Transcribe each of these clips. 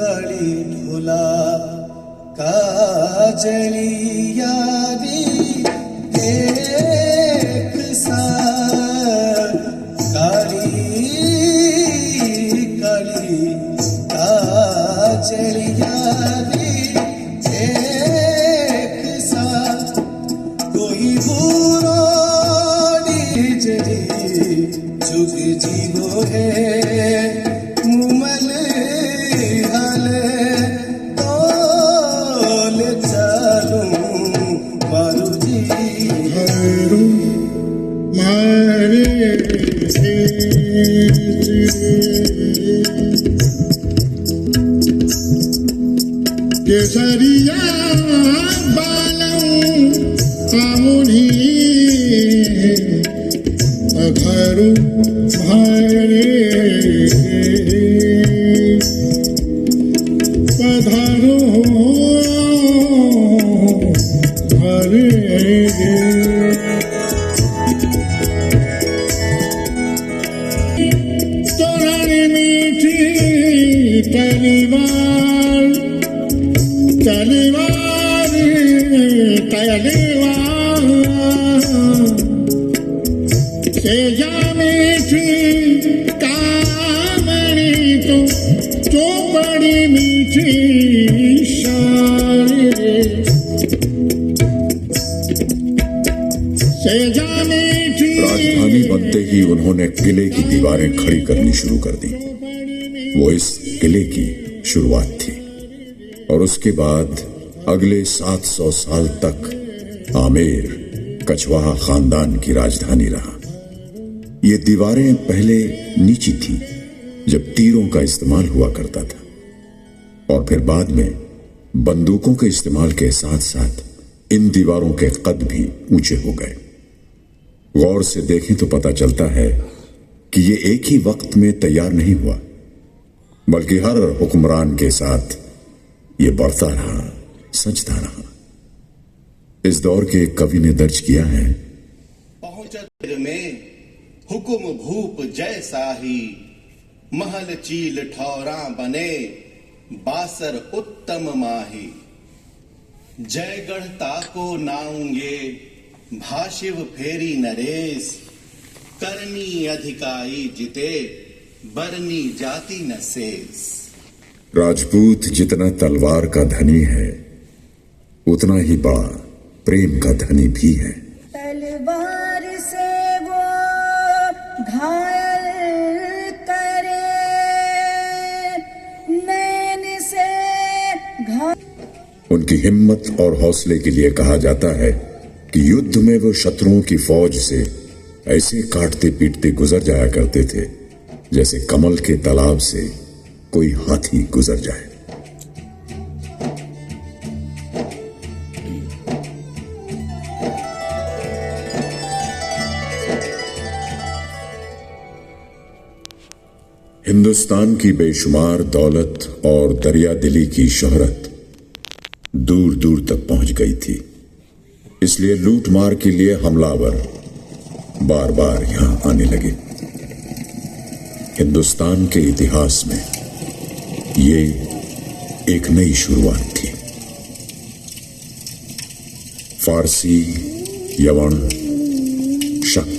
गली भुला काजली यारी एक सा काली काली काजली यारी एक सा कोई बुरो जरी जुग जीवो है मुमल हाल तोल चालू मारू जी मारे केसरिया बालम आमुनी घरू भारे पधारो हरे तोरण मीठी तलवार तलवार तलवार सेजा मीठी कामणी तो बड़ी मीठी शारी सेजा मीठी। राजधानी बनते ही उन्होंने किले की दीवारें खड़ी करनी शुरू कर दी। वो इस किले की शुरुआत थी और उसके बाद अगले 700 साल तक आमेर कछवाहा खानदान की राजधानी रहा। ये दीवारें पहले नीची थी जब तीरों का इस्तेमाल हुआ करता था और फिर बाद में बंदूकों के इस्तेमाल के साथ साथ इन दीवारों के कद भी ऊंचे हो गए। गौर से देखें तो पता चलता है कि ये एक ही वक्त में तैयार नहीं हुआ, बल्कि हर हुक्मरान के साथ ये बढ़ता रहा, सजता रहा। इस दौर के एक कवि ने दर्ज किया है, पहुंचत में हुकुम भूप जैसा ही महल चील ठौरा बने बासर उत्तम माही जयगढ़ ताको नाऊंगे भाशिव फेरी नरेश करनी अधिकाई जिते बरनी जाति न शेष। राजपूत जितना तलवार का धनी है उतना ही बड़ा प्रेम का धनी भी है। तलवार से वो घायल करे नैन से उनकी हिम्मत और हौसले के लिए कहा जाता है कि युद्ध में वो शत्रुओं की फौज से ऐसे काटते पीटते गुजर जाया करते थे जैसे कमल के तालाब से कोई हाथी गुजर जाए। हिंदुस्तान की बेशुमार दौलत और दरिया दिली की शोहरत दूर दूर तक पहुंच गई थी, इसलिए लूटमार के लिए हमलावर बार बार यहां आने लगे। हिंदुस्तान के इतिहास में ये एक नई शुरुआत थी। फारसी, यवन, शक,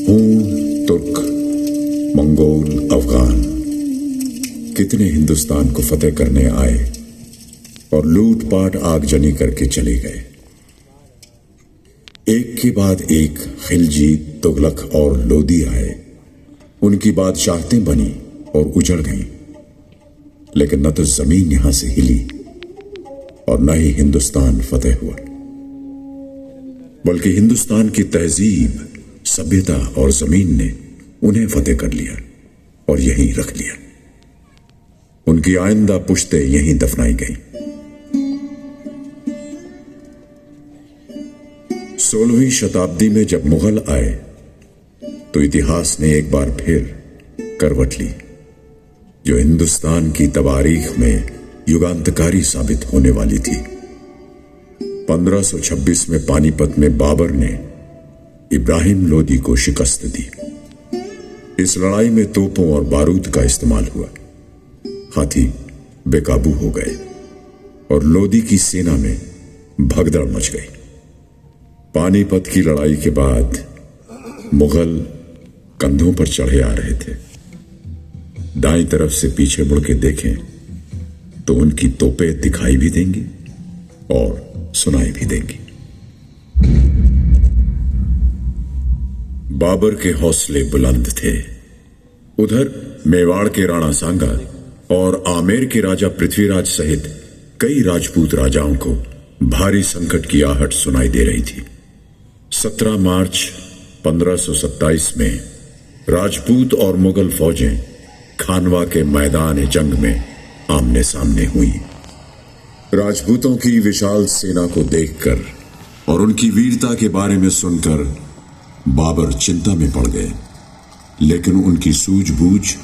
हूण, तुर्क, मंगोल, अफगान कितने हिंदुस्तान को फतेह करने आए और लूटपाट आगजनी करके चले गए। एक के बाद एक खिलजी, तुगलक और लोदी आए। उनकी बादशाहतें बनी और उजड़ गईं, लेकिन न तो जमीन यहां से हिली और न ही हिंदुस्तान फतेह हुआ, बल्कि हिंदुस्तान की तहजीब, सभ्यता और जमीन ने उन्हें फतेह कर लिया और यहीं रख लिया। उनकी आइंदा पुश्तें यहीं दफनाई गईं। 16वीं शताब्दी में जब मुगल आए तो इतिहास ने एक बार फिर करवट ली, जो हिंदुस्तान की तवारीख में युगांतकारी साबित होने वाली थी। 1526 में पानीपत में बाबर ने इब्राहिम लोदी को शिकस्त दी। इस लड़ाई में तोपों और बारूद का इस्तेमाल हुआ। हाथी बेकाबू हो गए और लोदी की सेना में भगदड़ मच गई। पानीपत की लड़ाई के बाद मुगल कंधों पर चढ़े आ रहे थे। दाईं तरफ से पीछे मुड़ के देखें तो उनकी तोपें दिखाई भी देंगी और सुनाई भी देंगी। बाबर के हौसले बुलंद थे। उधर मेवाड़ के राणा सांगा और आमेर के राजा पृथ्वीराज सहित कई राजपूत राजाओं को भारी संकट की आहट सुनाई दे रही थी। 17 मार्च 1527 में राजपूत और मुगल फौजें खानवा के मैदान जंग में आमने सामने हुई। राजपूतों की विशाल सेना को देखकर और उनकी वीरता के बारे में सुनकर बाबर चिंता में पड़ गए, लेकिन उनकी सूझबूझ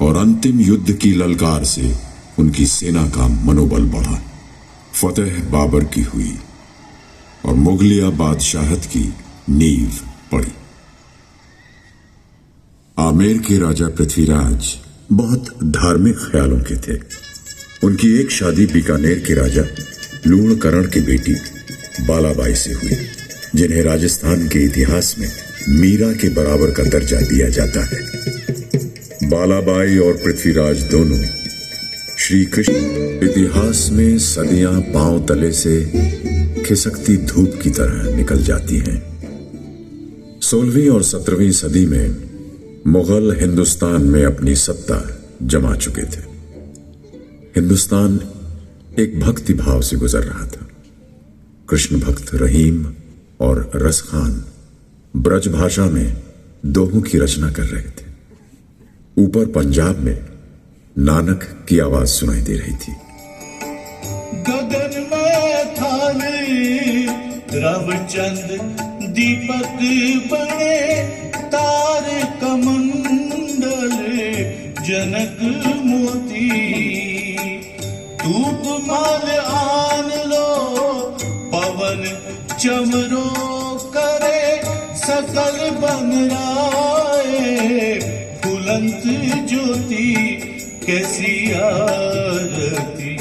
और अंतिम युद्ध की ललकार से उनकी सेना का मनोबल बढ़ा। फतेह बाबर की हुई और मुगलिया बादशाहत की नींव पड़ी। आमेर के राजा पृथ्वीराज बहुत धार्मिक ख्यालों के थे। उनकी एक शादी बीकानेर के राजा लूणकरण की बेटी बालाबाई से हुई, जिन्हें राजस्थान के इतिहास में मीरा के बराबर का दर्जा दिया जाता है। बालाबाई और पृथ्वीराज दोनों श्री कृष्ण इतिहास में सदियां पांव तले से खिसकती धूप की तरह निकल जाती हैं। 16वीं और 17वीं सदी में मुगल हिंदुस्तान में अपनी सत्ता जमा चुके थे। हिंदुस्तान एक भक्ति भाव से गुजर रहा था। कृष्ण भक्त रहीम और रसखान ब्रज भाषा में दोहों की रचना कर रहे थे। ऊपर पंजाब में नानक की आवाज सुनाई दे रही थी। गगन में थाने रवचंद दीपक बने, तारे कमंडल जनक मोती, धूप माल आन लो पवन चमरो करे, सकल बन राए फुलंत ज्योति, कैसी आरती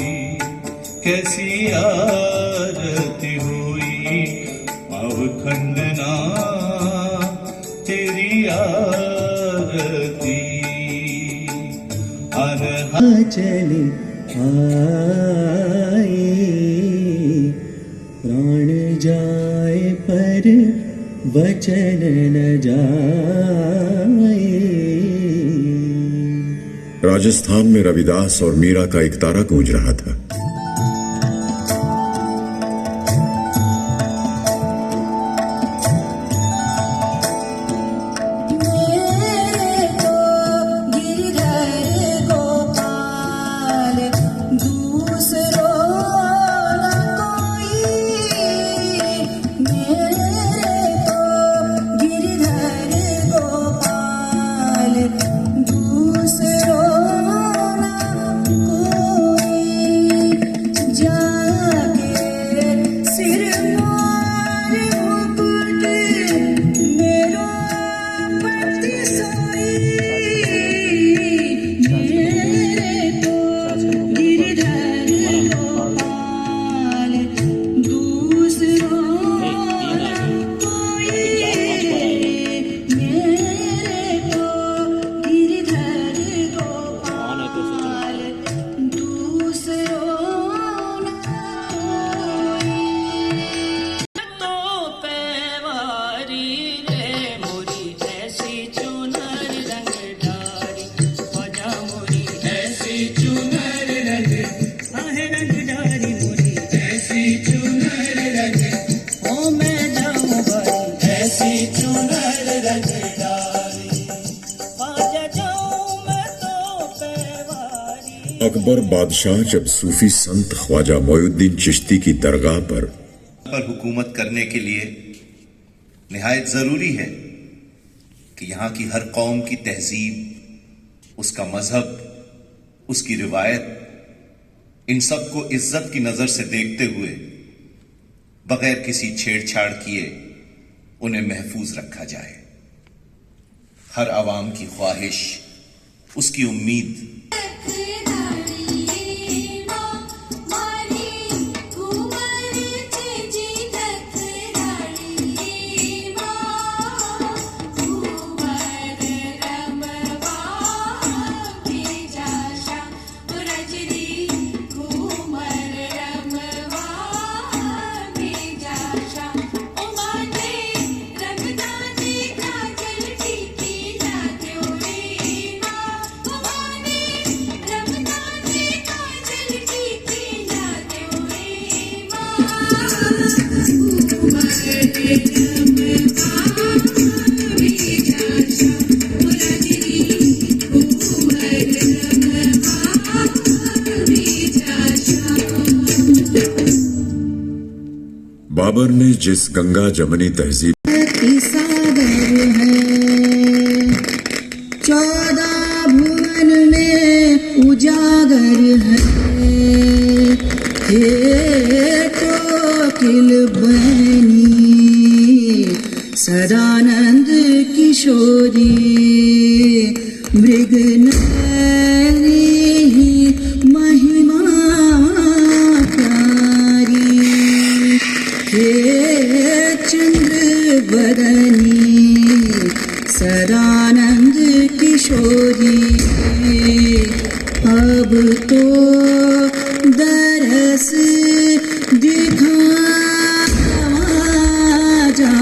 कैसी आरती हुई अवखंडना तेरी आरती। चले आए प्राण जाए पर वचन न जाए। राजस्थान में रविदास और मीरा का एक तारा गूंज रहा था। अकबर बादशाह जब सूफी संत ख्वाजा मोइनुद्दीन चिश्ती की दरगाह पर हुकूमत करने के लिए निहायत जरूरी है कि यहाँ की हर कौम की तहजीब, उसका मजहब, उसकी रिवायत, इन सब को इज्जत की नजर से देखते हुए बगैर किसी छेड़छाड़ किए उन्हें महफूज रखा जाए। हर आवाम की ख्वाहिश, उसकी उम्मीद बाबर ने जिस गंगा जमनी तहजीब सागर है 14 भुवन में उजागर है हे कोकिल बनी सदानंद किशोरी मृग नैनी महिमा प्यारी हे चंद्र बदनी सदानंद किशोरी अब तो दरस दिखा जा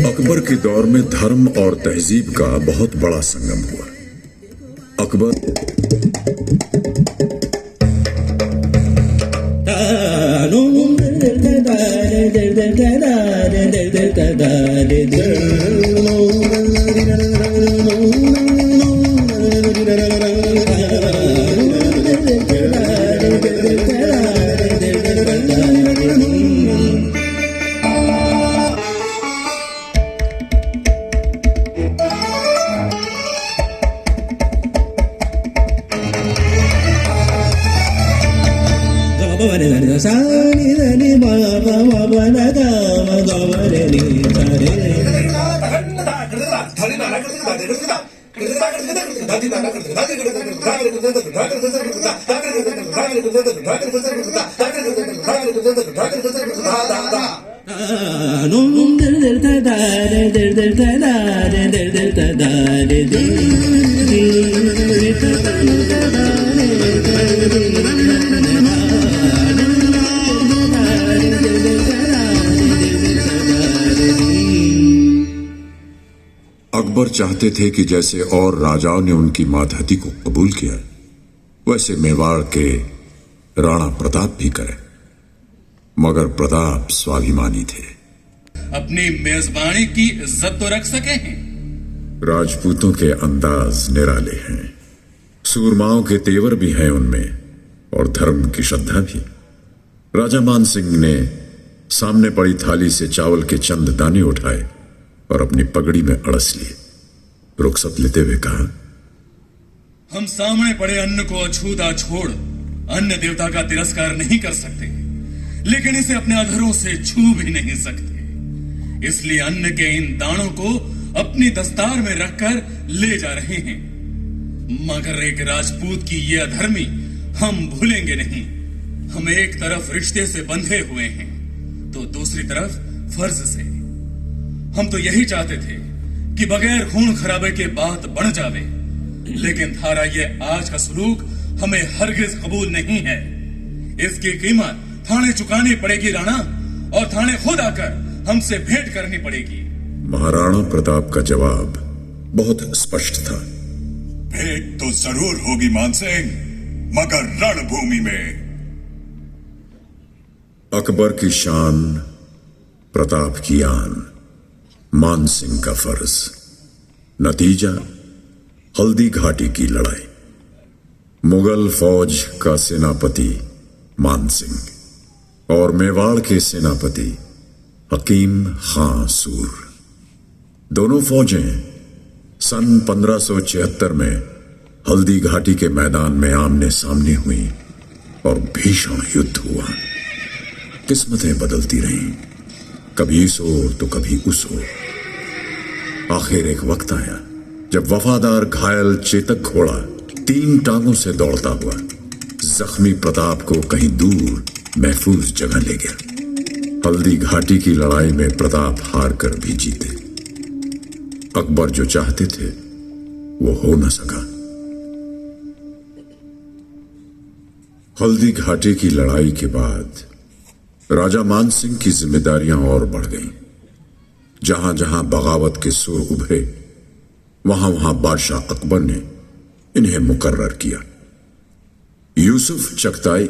अकबर के दौर में धर्म और तहजीब का बहुत बड़ा संगम हुआ। अकबर अकबर चाहते थे कि जैसे और राजाओं ने उनकी मातहती को कबूल किया वैसे मेवाड़ के राणा प्रताप भी करें, मगर प्रताप स्वाभिमानी थे। अपनी मेजबानी की इज्जत तो रख सके हैं। राजपूतों के अंदाज निराले हैं, सूरमाओं के तेवर भी हैं उनमें और धर्म की श्रद्धा भी। राजा मान सिंह ने सामने पड़ी थाली से चावल के चंद दाने उठाए और अपनी पगड़ी में अड़स लिए। रुखसत लेते हुए कहा, हम सामने पड़े अन्न को अछूता छोड़ अन्य देवता का तिरस्कार नहीं कर सकते, लेकिन इसे अपने अधरों से छू भी नहीं सकते। इसलिए अन्न के इन दानों को अपनी दस्तार में रखकर ले जा रहे हैं। मगर एक राजपूत की ये अधर्मी हम भूलेंगे नहीं। हम एक तरफ रिश्ते से बंधे हुए हैं तो दूसरी तरफ फर्ज से। हम तो यही चाहते थे कि बगैर खून खराबे के बात बढ़ जावे, लेकिन थारा ये आज का सलूक हमें हरगिज कबूल नहीं है। इसकी कीमत थाने चुकानी पड़ेगी राणा, और थाने खुद आकर हमसे भेंट करनी पड़ेगी। महाराणा प्रताप का जवाब बहुत स्पष्ट था। भेंट तो जरूर होगी मानसिंह, मगर रणभूमि में। अकबर की शान, प्रताप की आन, मान सिंह का फर्ज। नतीजा हल्दी घाटी की लड़ाई। मुगल फौज का सेनापति मानसिंह और मेवाड़ के सेनापति हकीम खां सूर, दोनों फौजें सन 1576 में हल्दी घाटी के मैदान में आमने सामने हुई और भीषण युद्ध हुआ। किस्मतें बदलती रहीं, कभी इस ओर तो कभी उस ओर। आखिर एक वक्त आया जब वफादार घायल चेतक घोड़ा 3 टांगों से दौड़ता हुआ जख्मी प्रताप को कहीं दूर महफूज जगह ले गया। हल्दी घाटी की लड़ाई में प्रताप हार कर भी जीते। अकबर जो चाहते थे वो हो न सका। हल्दी घाटी की लड़ाई के बाद राजा मानसिंह की जिम्मेदारियां और बढ़ गईं। जहां जहां बगावत के सुर उभरे वहां वहां बादशाह अकबर ने इन्हें मुकर्रर किया। यूसुफ चगताई